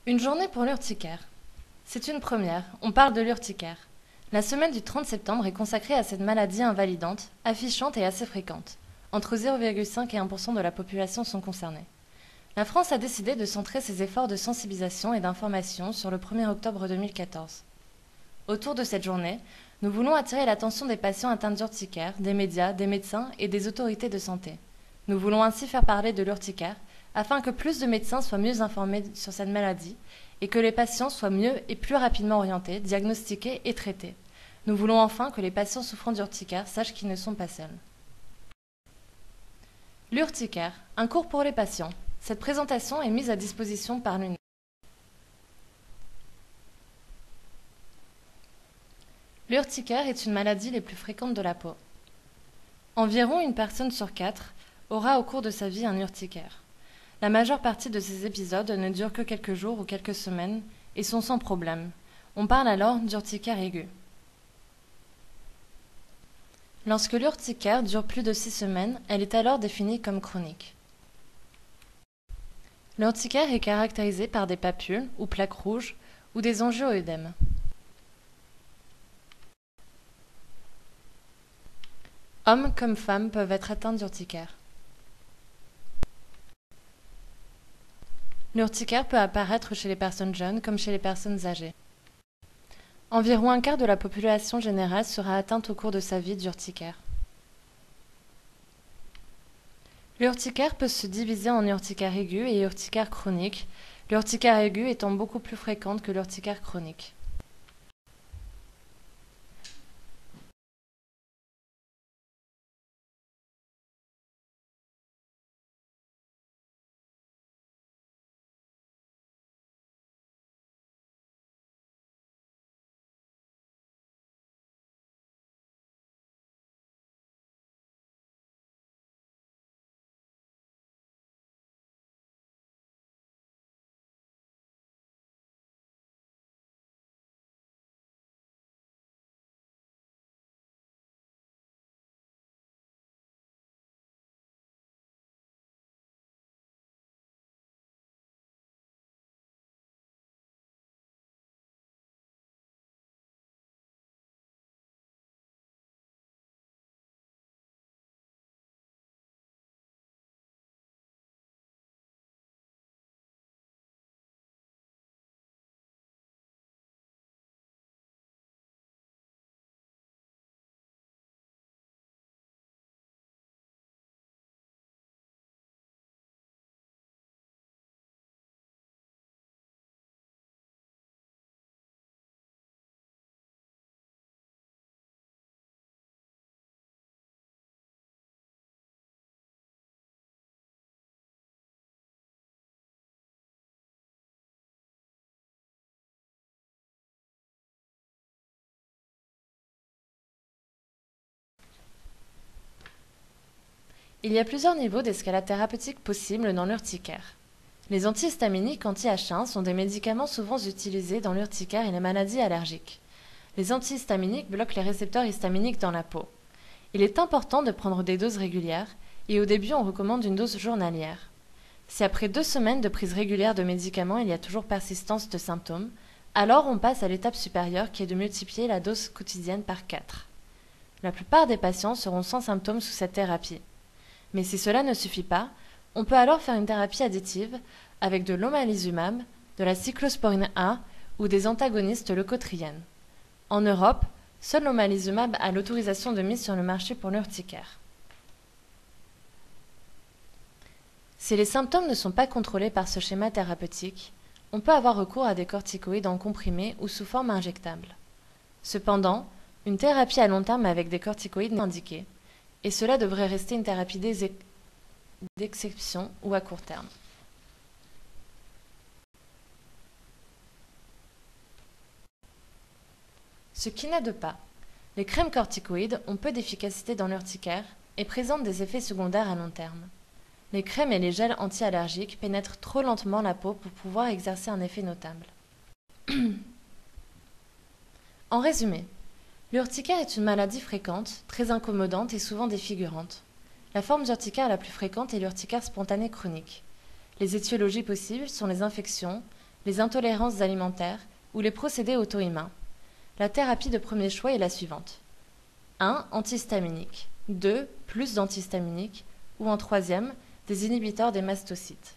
Une journée pour l'urticaire. C'est une première, on parle de l'urticaire. La semaine du 30 septembre est consacrée à cette maladie invalidante, affichante et assez fréquente. Entre 0,5 et 1% de la population sont concernés. La France a décidé de centrer ses efforts de sensibilisation et d'information sur le 1er octobre 2014. Autour de cette journée, nous voulons attirer l'attention des patients atteints d'urticaire, des médias, des médecins et des autorités de santé. Nous voulons ainsi faire parler de l'urticaire afin que plus de médecins soient mieux informés sur cette maladie et que les patients soient mieux et plus rapidement orientés, diagnostiqués et traités. Nous voulons enfin que les patients souffrant d'urticaire sachent qu'ils ne sont pas seuls. L'urticaire, un cours pour les patients. Cette présentation est mise à disposition par l'UNED. L'urticaire est une maladie les plus fréquentes de la peau. Environ une personne sur 4 aura au cours de sa vie un urticaire. La majeure partie de ces épisodes ne durent que quelques jours ou quelques semaines et sont sans problème. On parle alors d'urticaire aigu. Lorsque l'urticaire dure plus de 6 semaines, elle est alors définie comme chronique. L'urticaire est caractérisé par des papules ou plaques rouges ou des angioœdèmes. Hommes comme femmes peuvent être atteints d'urticaire. L'urticaire peut apparaître chez les personnes jeunes comme chez les personnes âgées. Environ un quart de la population générale sera atteinte au cours de sa vie d'urticaire. L'urticaire peut se diviser en urticaire aigu et urticaire chronique, l'urticaire aigu étant beaucoup plus fréquente que l'urticaire chronique. Il y a plusieurs niveaux d'escalade thérapeutique possibles dans l'urticaire. Les antihistaminiques anti-H1 sont des médicaments souvent utilisés dans l'urticaire et les maladies allergiques. Les antihistaminiques bloquent les récepteurs histaminiques dans la peau. Il est important de prendre des doses régulières et au début on recommande une dose journalière. Si après 2 semaines de prise régulière de médicaments il y a toujours persistance de symptômes, alors on passe à l'étape supérieure qui est de multiplier la dose quotidienne par 4. La plupart des patients seront sans symptômes sous cette thérapie. Mais si cela ne suffit pas, on peut alors faire une thérapie additive avec de l'omalizumab, de la cyclosporine A ou des antagonistes leucotriènes. En Europe, seul l'omalizumab a l'autorisation de mise sur le marché pour l'urticaire. Si les symptômes ne sont pas contrôlés par ce schéma thérapeutique, on peut avoir recours à des corticoïdes en comprimé ou sous forme injectable. Cependant, une thérapie à long terme avec des corticoïdes n'est indiquée, et cela devrait rester une thérapie d'exception ou à court terme. Ce qui n'aide pas. Les crèmes corticoïdes ont peu d'efficacité dans l'urticaire et présentent des effets secondaires à long terme. Les crèmes et les gels anti-allergiques pénètrent trop lentement la peau pour pouvoir exercer un effet notable. En résumé, l'urticaire est une maladie fréquente, très incommodante et souvent défigurante. La forme d'urticaire la plus fréquente est l'urticaire spontané chronique. Les étiologies possibles sont les infections, les intolérances alimentaires ou les procédés auto-immuns. La thérapie de premier choix est la suivante. 1. Antihistaminique. 2. Plus d'antihistaminiques. Ou en troisième, des inhibiteurs des mastocytes.